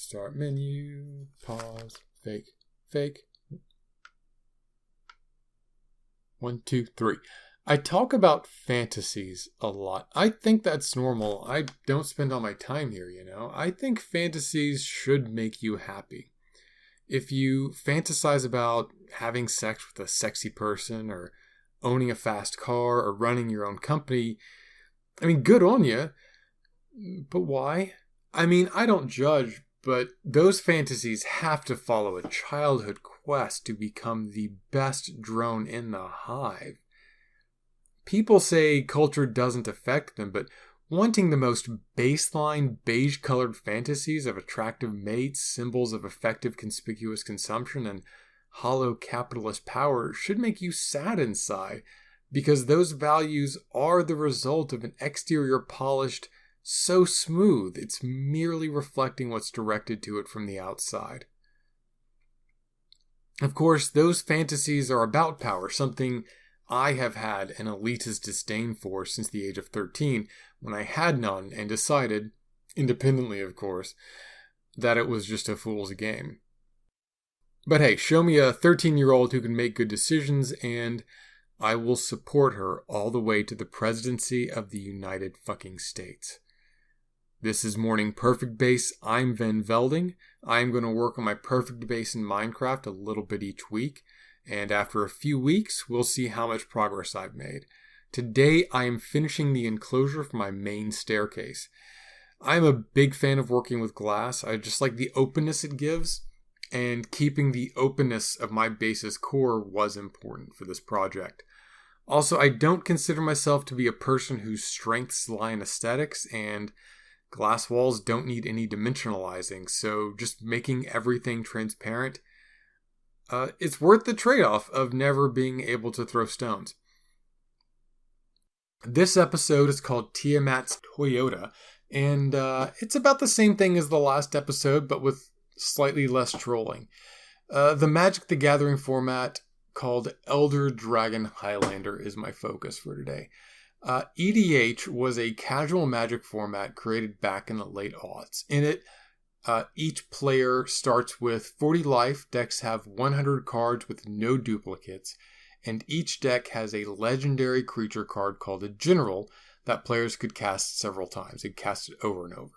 Start menu, pause, fake. 1, 2, 3. I talk about fantasies a lot. I think that's normal. I don't spend all my time here, I think fantasies should make you happy. If you fantasize about having sex with a sexy person or owning a fast car or running your own company, good on you. But why? I don't judge, but those fantasies have to follow a childhood quest to become the best drone in the hive. People say culture doesn't affect them, but wanting the most baseline beige-colored fantasies of attractive mates, symbols of effective conspicuous consumption, and hollow capitalist power should make you sad inside, because those values are the result of an exterior polished so smooth it's merely reflecting what's directed to it from the outside. Of course, those fantasies are about power, something I have had an elitist disdain for since the age of 13, when I had none and decided, independently of course, that it was just a fool's game. But hey, show me a 13-year-old who can make good decisions and I will support her all the way to the presidency of the United fucking States. This is Morning Perfect Base. I'm Van Velding. I'm going to work on my perfect base in Minecraft a little bit each week. And after a few weeks, we'll see how much progress I've made. Today, I am finishing the enclosure for my main staircase. I'm a big fan of working with glass. I just like the openness it gives. And keeping the openness of my base's core was important for this project. Also, I don't consider myself to be a person whose strengths lie in aesthetics, and glass walls don't need any dimensionalizing, so just making everything transparent, it's worth the trade-off of never being able to throw stones. This episode is called Tiamat's Toyota, and it's about the same thing as the last episode, but with slightly less trolling. The Magic the Gathering format called Elder Dragon Highlander is my focus for today. EDH was a casual Magic format created back in the late aughts. In it, each player starts with 40 life, decks have 100 cards with no duplicates, and each deck has a legendary creature card called a General that players could cast several times. They cast it over and over.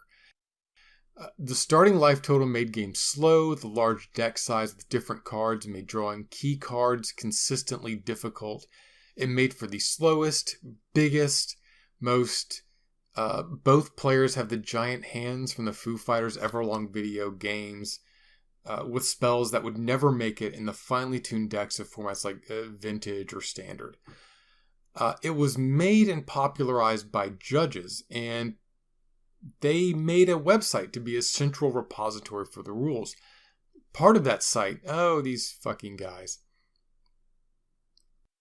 The starting life total made games slow. The large deck size with different cards made drawing key cards consistently difficult. It made for the slowest, biggest, most... both players have the giant hands from the Foo Fighters' Everlong video games, with spells that would never make it in the finely tuned decks of formats like Vintage or Standard. It was made and popularized by judges, and they made a website to be a central repository for the rules. Part of that site, these fucking guys.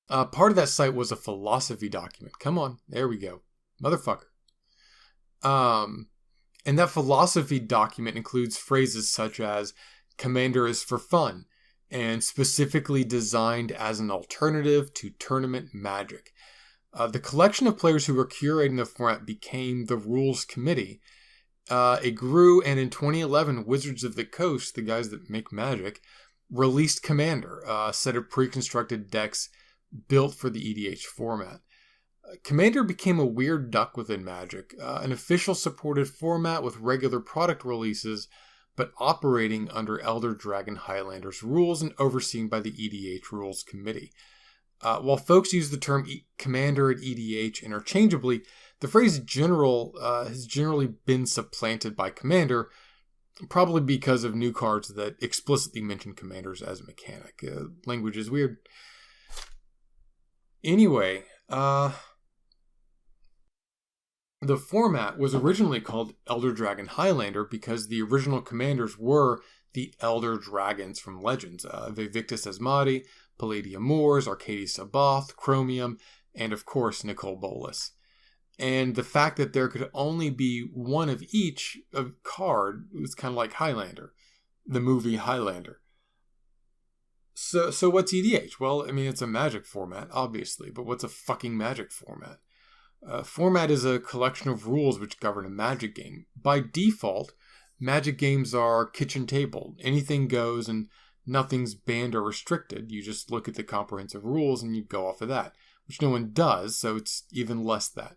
Part of that site was a philosophy document. Come on, there we go. Motherfucker. And that philosophy document includes phrases such as Commander is for fun and specifically designed as an alternative to tournament Magic. The collection of players who were curating the format became the Rules Committee. It grew, and in 2011, Wizards of the Coast, the guys that make Magic, released Commander, a set of pre-constructed decks built for the EDH format. Commander became a weird duck within Magic, an official supported format with regular product releases, but operating under Elder Dragon Highlander's rules and overseen by the EDH Rules Committee. While folks use the term Commander and EDH interchangeably, the phrase General has generally been supplanted by Commander, probably because of new cards that explicitly mention Commanders as a mechanic. Language is weird. Anyway, the format was originally called Elder Dragon Highlander because the original commanders were the Elder Dragons from Legends. Vivictus Asmadi, Palladium Moors, Arcadius Abath, Chromium, and of course Nicol Bolas. And the fact that there could only be one of each card was kind of like Highlander, the movie Highlander. So what's EDH? Well, it's a Magic format, obviously, but what's a fucking Magic format? Format is a collection of rules which govern a Magic game. By default, Magic games are kitchen table. Anything goes and nothing's banned or restricted. You just look at the comprehensive rules and you go off of that, which no one does, so it's even less that.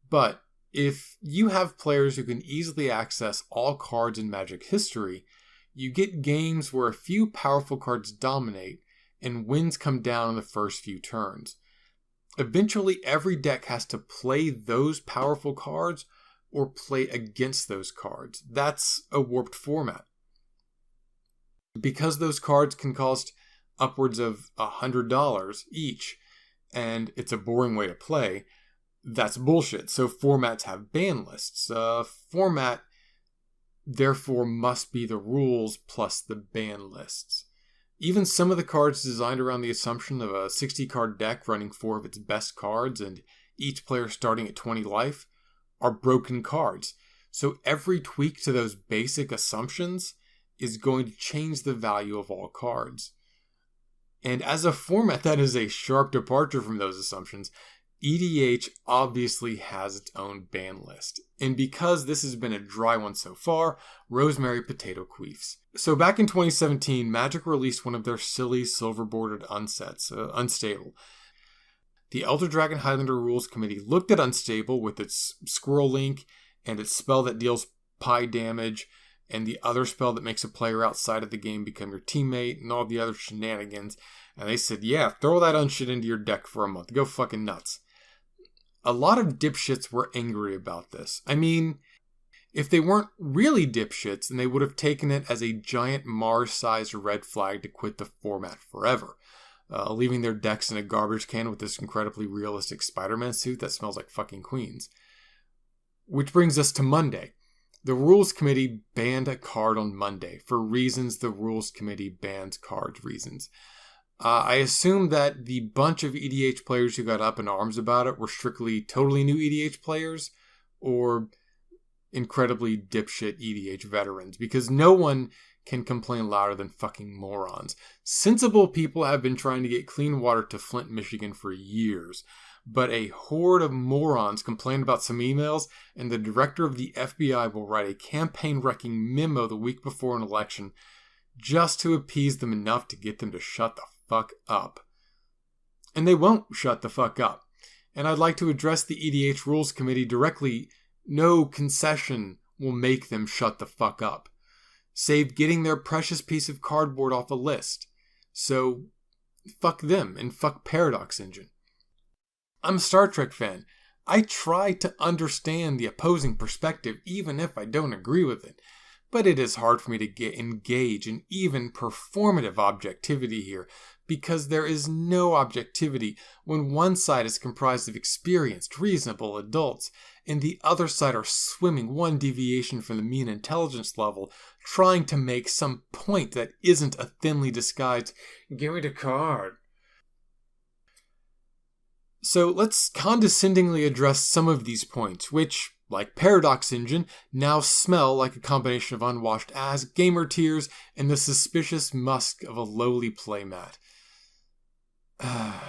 But if you have players who can easily access all cards in Magic history, you get games where a few powerful cards dominate and wins come down in the first few turns. Eventually, every deck has to play those powerful cards or play against those cards. That's a warped format. Because those cards can cost upwards of $100 each, and it's a boring way to play, that's bullshit. So formats have ban lists. Format, therefore, must be the rules plus the ban lists. Even some of the cards designed around the assumption of a 60-card deck running 4 of its best cards and each player starting at 20 life are broken cards. So every tweak to those basic assumptions is going to change the value of all cards. And as a format that is a sharp departure from those assumptions, EDH obviously has its own ban list. And because this has been a dry one so far, rosemary potato queefs. So back in 2017, Magic released one of their silly silver-bordered unsets, Unstable. The Elder Dragon Highlander Rules Committee looked at Unstable with its Squirrel Link and its spell that deals pi damage and the other spell that makes a player outside of the game become your teammate and all the other shenanigans. And they said, yeah, throw that unshit into your deck for a month. Go fucking nuts. A lot of dipshits were angry about this. I mean, if they weren't really dipshits, then they would have taken it as a giant Mars-sized red flag to quit the format forever, leaving their decks in a garbage can with this incredibly realistic Spider-Man suit that smells like fucking Queens. Which brings us to Monday. The Rules Committee banned a card on Monday for reasons the Rules Committee bans cards reasons. I assume that the bunch of EDH players who got up in arms about it were strictly totally new EDH players or incredibly dipshit EDH veterans, because no one can complain louder than fucking morons. Sensible people have been trying to get clean water to Flint, Michigan for years, but a horde of morons complained about some emails, and the director of the FBI will write a campaign-wrecking memo the week before an election just to appease them enough to get them to shut the fuck up. And they won't shut the fuck up. And I'd like to address the EDH Rules Committee directly. No concession will make them shut the fuck up, save getting their precious piece of cardboard off a list. So, fuck them and fuck Paradox Engine. I'm a Star Trek fan. I try to understand the opposing perspective even if I don't agree with it. But it is hard for me to engage in even performative objectivity here, because there is no objectivity when one side is comprised of experienced, reasonable adults, and the other side are swimming one deviation from the mean intelligence level, trying to make some point that isn't a thinly disguised, give me the card. So let's condescendingly address some of these points, which, like Paradox Engine, now smell like a combination of unwashed ass, gamer tears, and the suspicious musk of a lowly playmat. I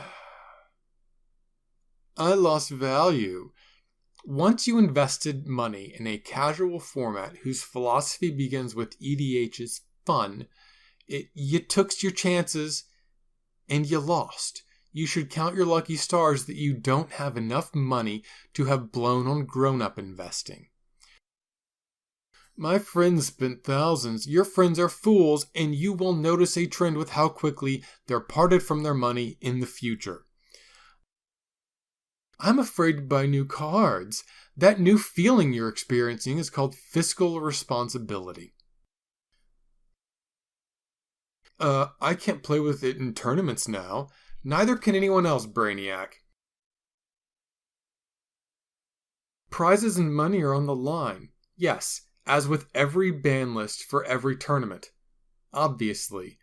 lost value. Once you invested money in a casual format whose philosophy begins with EDH is fun, you took your chances and you lost. You should count your lucky stars that you don't have enough money to have blown on grown-up investing. My friends spent thousands. Your friends are fools, and you will notice a trend with how quickly they're parted from their money in the future. I'm afraid to buy new cards. That new feeling you're experiencing is called fiscal responsibility. I can't play with it in tournaments now. Neither can anyone else, Brainiac. Prizes and money are on the line. Yes, as with every ban list for every tournament. Obviously.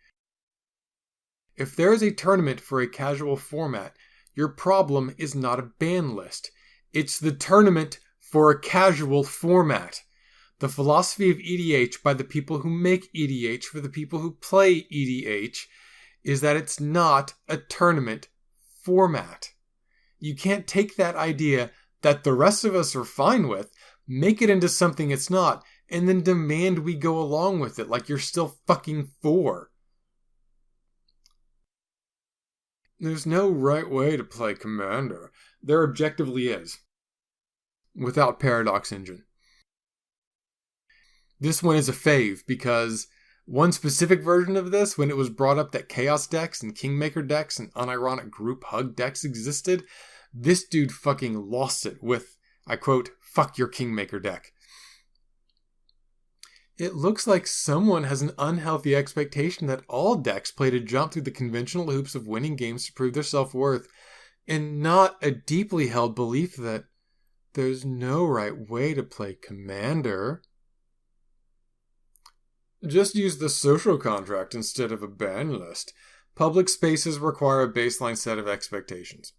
If there is a tournament for a casual format, your problem is not a ban list. It's the tournament for a casual format. The philosophy of EDH by the people who make EDH for the people who play EDH is that it's not a tournament format. You can't take that idea that the rest of us are fine with, make it into something it's not, and then demand we go along with it like you're still fucking 4. There's no right way to play Commander. There objectively is. Without Paradox Engine. This one is a fave because one specific version of this, when it was brought up that Chaos decks and Kingmaker decks and unironic group hug decks existed, this dude fucking lost it with, I quote, "fuck your Kingmaker deck." It looks like someone has an unhealthy expectation that all decks play to jump through the conventional hoops of winning games to prove their self-worth, and not a deeply held belief that there's no right way to play Commander. Just use the social contract instead of a ban list. Public spaces require a baseline set of expectations.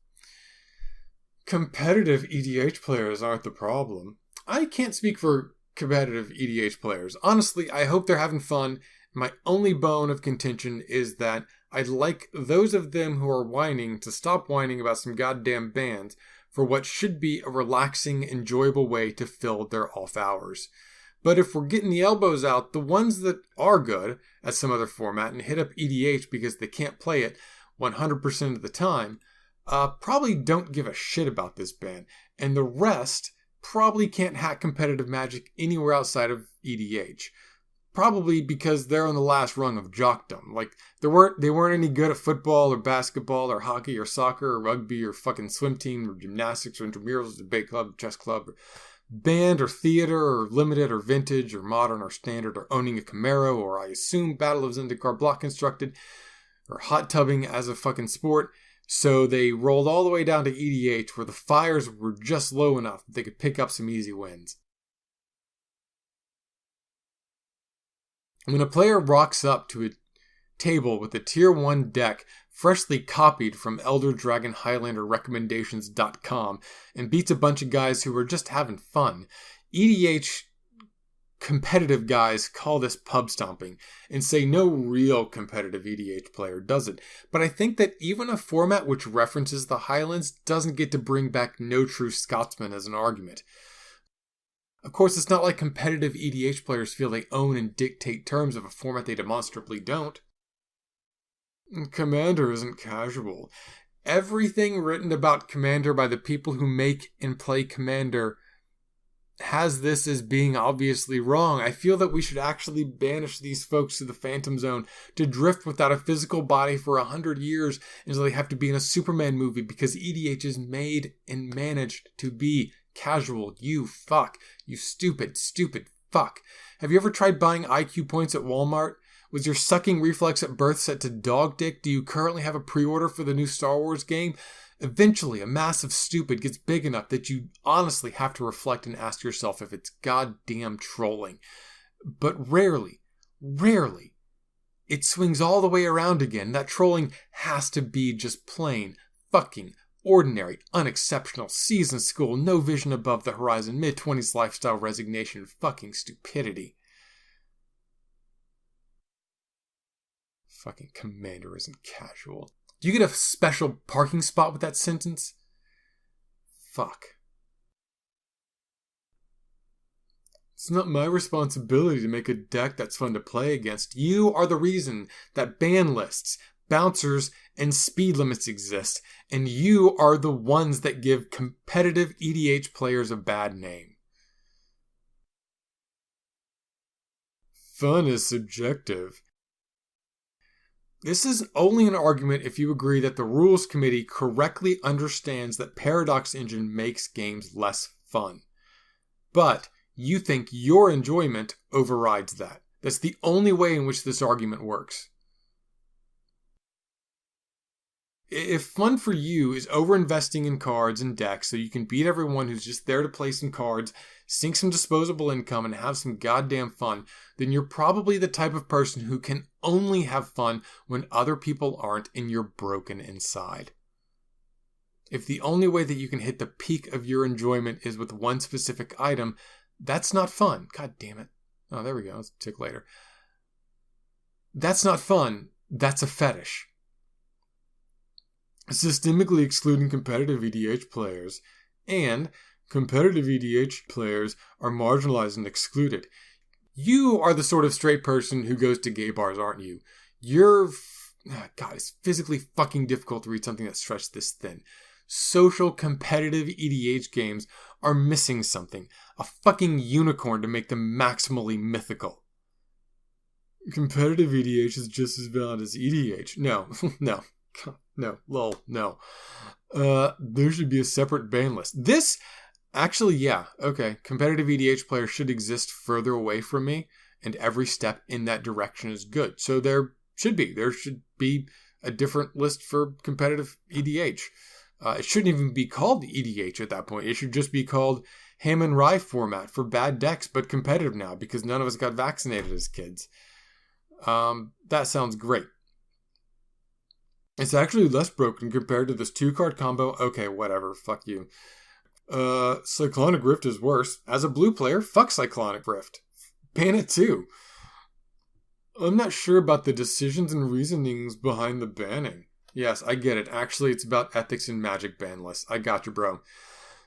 Competitive EDH players aren't the problem. I can't speak for competitive EDH players. Honestly, I hope they're having fun. My only bone of contention is that I'd like those of them who are whining to stop whining about some goddamn bans for what should be a relaxing, enjoyable way to fill their off hours. But if we're getting the elbows out, the ones that are good at some other format and hit up EDH because they can't play it 100% of the time, probably don't give a shit about this ban. And the rest probably can't hack competitive Magic anywhere outside of EDH. Probably because they're on the last rung of jockdom. Like, they weren't any good at football or basketball or hockey or soccer or rugby or fucking swim team or gymnastics or intramurals, debate club, chess club, or band or theater or limited or vintage or modern or standard or owning a Camaro or I assume Battle of Zendikar block constructed or hot tubbing as a fucking sport. So they rolled all the way down to EDH where the fires were just low enough that they could pick up some easy wins. When a player rocks up to a table with a tier 1 deck freshly copied from Elder Dragon Highlander recommendations.com and beats a bunch of guys who were just having fun, EDH competitive guys call this pub stomping and say no real competitive EDH player does it. But I think that even a format which references the Highlands doesn't get to bring back No True Scotsman as an argument. Of course, it's not like competitive EDH players feel they own and dictate terms of a format they demonstrably don't. Commander isn't casual. Everything written about Commander by the people who make and play Commander has this as being obviously wrong. I feel that we should actually banish these folks to the Phantom Zone to drift without a physical body for 100 years until they have to be in a Superman movie because EDH is made and managed to be casual. You fuck. You stupid fuck. Have you ever tried buying IQ points at Walmart? Was your sucking reflex at birth set to dog dick? Do you currently have a pre-order for the new Star Wars game? Eventually, a massive stupid gets big enough that you honestly have to reflect and ask yourself if it's goddamn trolling. But rarely, it swings all the way around again. That trolling has to be just plain, fucking, ordinary, unexceptional, seasoned school, no vision above the horizon, mid-20s lifestyle resignation, fucking stupidity. Fucking Commander isn't casual. Do you get a special parking spot with that sentence? Fuck. It's not my responsibility to make a deck that's fun to play against. You are the reason that ban lists, bouncers, and speed limits exist, and you are the ones that give competitive EDH players a bad name. Fun is subjective. This is only an argument if you agree that the Rules Committee correctly understands that Paradox Engine makes games less fun. But you think your enjoyment overrides that. That's the only way in which this argument works. If fun for you is over-investing in cards and decks so you can beat everyone who's just there to play some cards, sink some disposable income, and have some goddamn fun, then you're probably the type of person who can only have fun when other people aren't and you're broken inside. If the only way that you can hit the peak of your enjoyment is with one specific item, that's not fun. God damn it. Oh, there we go. Let's tick later. That's not fun. That's a fetish. Systemically excluding competitive EDH players, and competitive EDH players are marginalized and excluded. You are the sort of straight person who goes to gay bars, aren't you? God, it's physically fucking difficult to read something that's stretched this thin. Social competitive EDH games are missing something. A fucking unicorn to make them maximally mythical. Competitive EDH is just as valid as EDH. No, no, lol, no. There should be a separate ban list. This, actually, yeah, okay. Competitive EDH players should exist further away from me, and every step in that direction is good. So there should be a different list for competitive EDH. It shouldn't even be called EDH at that point. It should just be called Ham and Rye format for bad decks, but competitive now, because none of us got vaccinated as kids. That sounds great. It's actually less broken compared to this 2-card combo. Okay, whatever. Fuck you. Cyclonic Rift is worse. As a blue player, fuck Cyclonic Rift. Ban it too. I'm not sure about the decisions and reasonings behind the banning. Yes, I get it. Actually, it's about ethics and Magic ban lists. I got you, bro.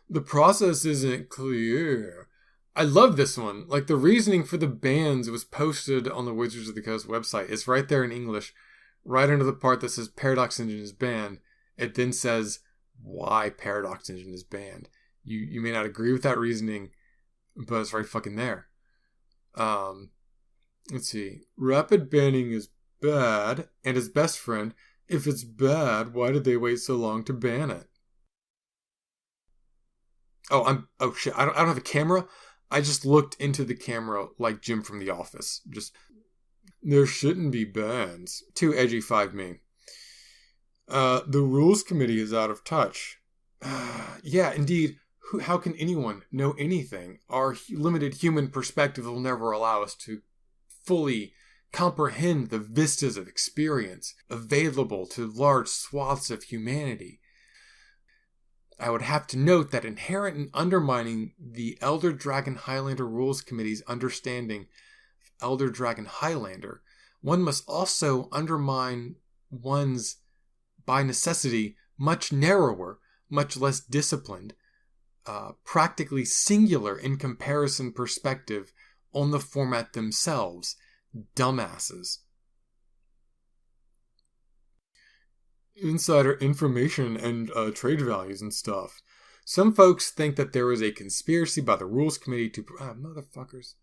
The process isn't clear. I love this one. Like, the reasoning for the bans was posted on the Wizards of the Coast website. It's right there in English, right under the part that says Paradox Engine is banned. It then says why Paradox Engine is banned. You may not agree with that reasoning, but it's right fucking there. Let's see. Rapid banning is bad, and his best friend, if it's bad, why did they wait so long to ban it? Oh shit, I don't have a camera. I just looked into the camera like Jim from The Office. There shouldn't be bans. Too edgy 5 me. The rules committee is out of touch. Yeah, indeed. How can anyone know anything? Our limited human perspective will never allow us to fully comprehend the vistas of experience available to large swaths of humanity. I would have to note that inherent in undermining the Elder Dragon Highlander Rules Committee's understanding of Elder Dragon Highlander, one must also undermine one's, by necessity, much narrower, much less disciplined, practically singular in comparison perspective on the format themselves. Dumbasses. Insider information and trade values and stuff. Some folks think that there is a conspiracy by the rules committee to... motherfuckers.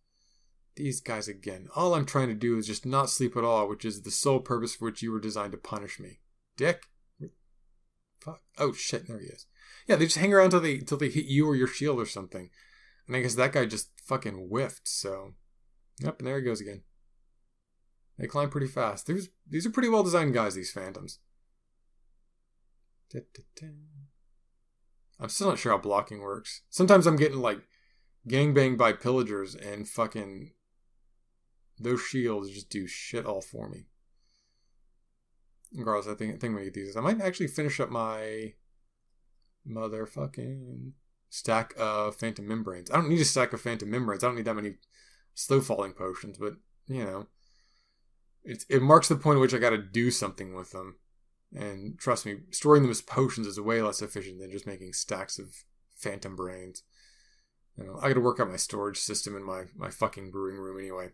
These guys again. All I'm trying to do is just not sleep at all, which is the sole purpose for which you were designed to punish me. Dick? Fuck. Oh shit, there he is. Yeah, they just hang around till they hit you or your shield or something. And I guess that guy just fucking whiffed, so... Yep, and there he goes again. They climb pretty fast. These are pretty well designed guys, these phantoms. I'm still not sure how blocking works. Sometimes I'm getting like gangbanged by pillagers and fucking those shields just do shit all for me. Regardless, I think we need these. I might actually finish up my motherfucking stack of phantom membranes. I don't need a stack of phantom membranes. I don't need that many slow falling potions, but you know, it marks the point at which I got to do something with them. And trust me, storing them as potions is way less efficient than just making stacks of phantom brains. You know, I got to work out my storage system in my fucking brewing room anyway.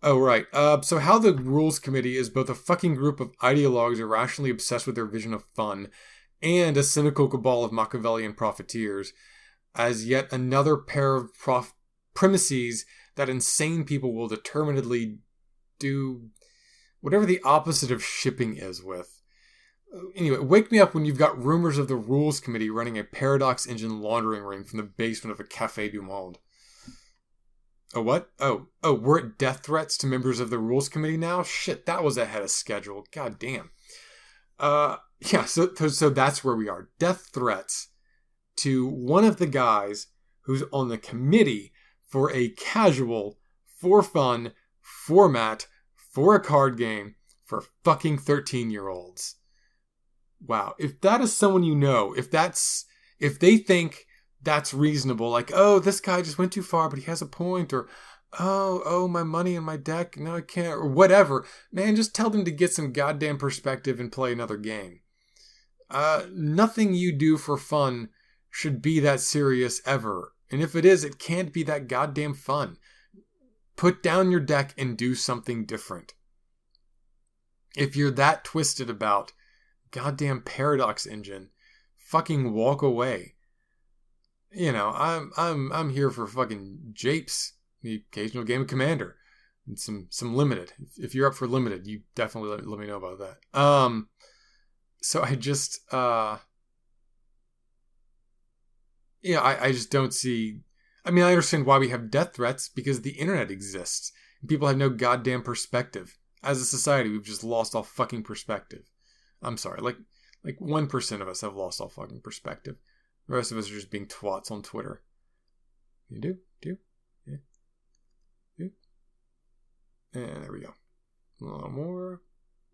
Oh, right. So how the Rules Committee is both a fucking group of ideologues irrationally obsessed with their vision of fun and a cynical cabal of Machiavellian profiteers as yet another pair of premises that insane people will determinedly do whatever the opposite of shipping is with. Anyway, wake me up when you've got rumors of the Rules Committee running a Paradox Engine laundering ring from the basement of a Café du Monde. Oh, what? Oh, we're at death threats to members of the Rules Committee now? Shit, that was ahead of schedule. God damn. Yeah, so that's where we are. Death threats to one of the guys who's on the committee for a casual, for fun format for a card game for fucking 13-year-olds. Wow. If that is someone you know, if they think that's reasonable, like, oh, this guy just went too far, but he has a point, or, oh, my money in my deck, no, I can't, or whatever, man, just tell them to get some goddamn perspective and play another game. Nothing you do for fun should be that serious ever. And if it is, it can't be that goddamn fun. Put down your deck and do something different. If you're that twisted about goddamn Paradox Engine, fucking walk away. You know, I'm here for fucking japes, the occasional game of Commander, and some limited. If you're up for limited, you definitely let me know about that. So I just I just don't see. I mean, I understand why we have death threats, because the internet exists and people have no goddamn perspective. As a society, we've just lost all fucking perspective. I'm sorry, like 1% of us have lost all fucking perspective. The rest of us are just being twats on Twitter. You do? Yeah. Do? And there we go. A little more.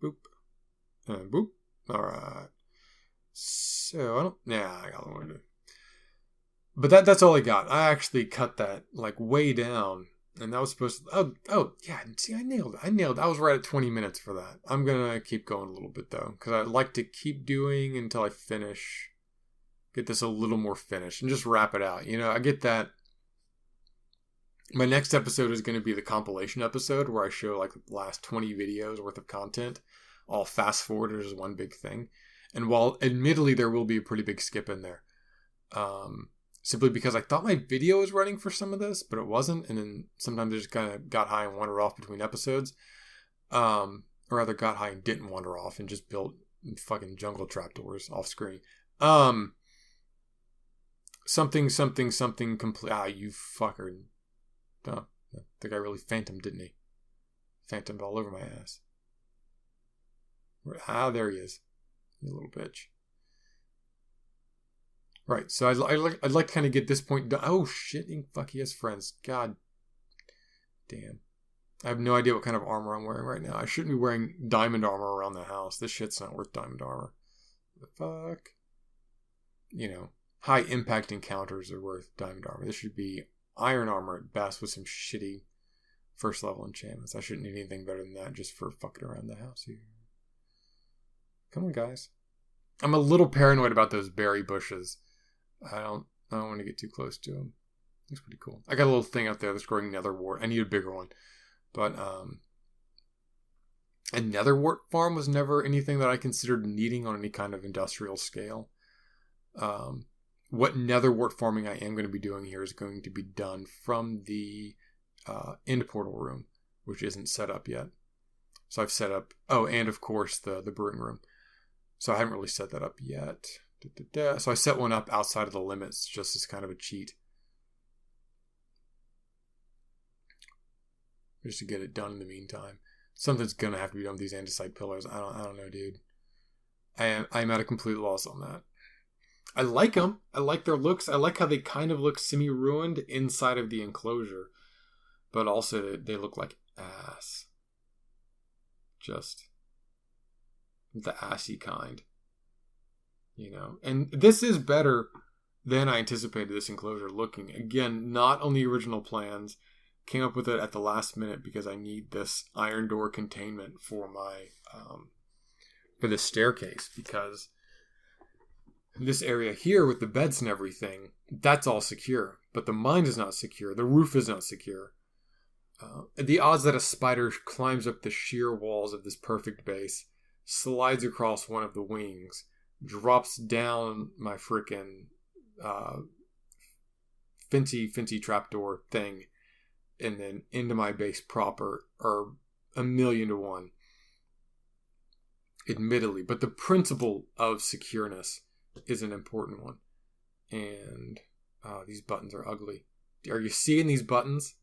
Boop. And boop. Alright. So, I got one to do. But that's all I got. I actually cut that, like, way down. And that was supposed to... Oh, yeah. See, I nailed it. I was right at 20 minutes for that. I'm going to keep going a little bit, though. Because I'd like to keep doing until I finish. Get this a little more finished. And just wrap it out. You know, I get that. My next episode is going to be the compilation episode, where I show, like, the last 20 videos worth of content. All fast-forwarded as one big thing. And while, admittedly, there will be a pretty big skip in there. Simply because I thought my video was running for some of this, but it wasn't. And then sometimes I just kind of got high and wandered off between episodes. Or rather got high and didn't wander off and just built fucking jungle trapdoors off screen. Something complete. You fucker. Oh, the guy really phantomed, didn't he? Phantomed all over my ass. There he is. You little bitch. Right, so I'd like to kind of get this point done. Oh, shit, fuck, he has friends. God damn. I have no idea what kind of armor I'm wearing right now. I shouldn't be wearing diamond armor around the house. This shit's not worth diamond armor. The fuck? You know, high impact encounters are worth diamond armor. This should be iron armor at best with some shitty first level enchantments. I shouldn't need anything better than that just for fucking around the house here. Come on, guys. I'm a little paranoid about those berry bushes. I don't want to get too close to them. Looks pretty cool. I got a little thing out there that's growing netherwort. I need a bigger one. But a netherwort farm was never anything that I considered needing on any kind of industrial scale. What netherwort farming I am going to be doing here is going to be done from the end portal room, which isn't set up yet. So I've set up... Oh, and of course the brewing room. So I haven't really set that up yet. So I set one up outside of the limits, just as kind of a cheat. Just to get it done in the meantime. Something's going to have to be done with these andesite pillars. I don't know, dude. I'm at a complete loss on that. I like them. I like their looks. I like how they kind of look semi-ruined inside of the enclosure. But also they look like ass. Just the assy kind. You know, and this is better than I anticipated this enclosure looking. Again, not on the original plans. Came up with it at the last minute because I need this iron door containment for my for this staircase, because this area here with the beds and everything, that's all secure, but the mine is not secure. The roof is not secure. The odds that a spider climbs up the sheer walls of this perfect base, slides across one of the wings, drops down my frickin' fancy trapdoor thing, and then into my base proper are 1,000,000 to 1. Admittedly, but the principle of secureness is an important one. And these buttons are ugly. Are you seeing these buttons?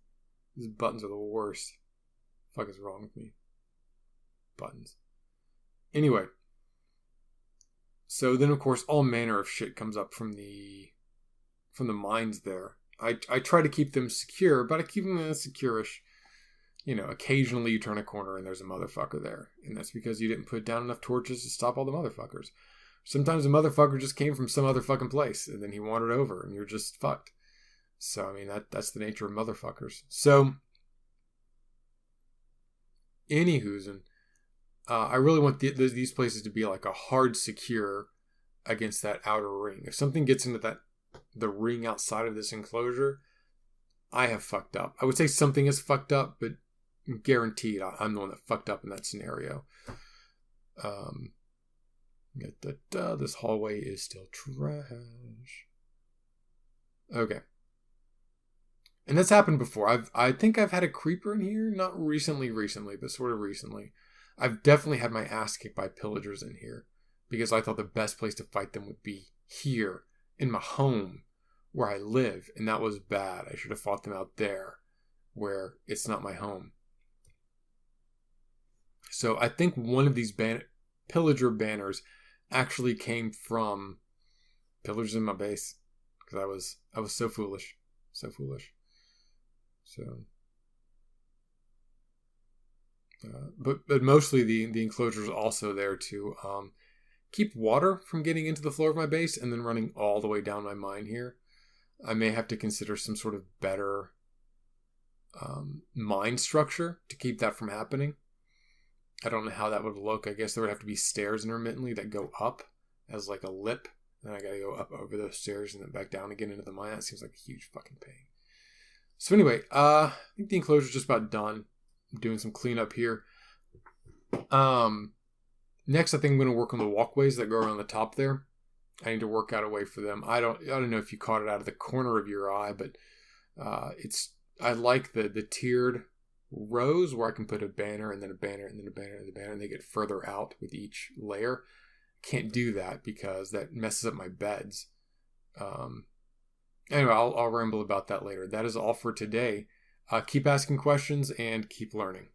These buttons are the worst. What the fuck is wrong with me? Buttons. Anyway. So then, of course, all manner of shit comes up from the mines there. I try to keep them secure, but I keep them secure-ish. You know, occasionally you turn a corner and there's a motherfucker there. And that's because you didn't put down enough torches to stop all the motherfuckers. Sometimes a motherfucker just came from some other fucking place and then he wandered over and you're just fucked. So, I mean, that's the nature of motherfuckers. So, anywhoozin', I really want these places to be like a hard secure against that outer ring. If something gets into the ring outside of this enclosure, I have fucked up. I would say something is fucked up, but guaranteed I'm the one that fucked up in that scenario. This hallway is still trash. Okay. And that's happened before. I think I've had a creeper in here. Not recently, but sort of recently. I've definitely had my ass kicked by pillagers in here. Because I thought the best place to fight them would be here, in my home, where I live. And that was bad. I should have fought them out there, where it's not my home. So I think one of these pillager banners actually came from pillagers in my base. Because I was so foolish. So foolish. So, but mostly the enclosure is also there to keep water from getting into the floor of my base and then running all the way down my mine here. I may have to consider some sort of better mine structure to keep that from happening. I don't know how that would look. I guess there would have to be stairs intermittently that go up as like a lip. Then I gotta go up over those stairs and then back down again into the mine. That seems like a huge fucking pain. So anyway, I think the enclosure's just about done. I'm doing some cleanup here. Next, I think I'm going to work on the walkways that go around the top there. I need to work out a way for them. I don't know if you caught it out of the corner of your eye, but I like the tiered rows where I can put a banner and then a banner and then a banner and then a banner, and they get further out with each layer. Can't do that because that messes up my beds. Anyway, I'll ramble about that later. That is all for today. Keep asking questions and keep learning.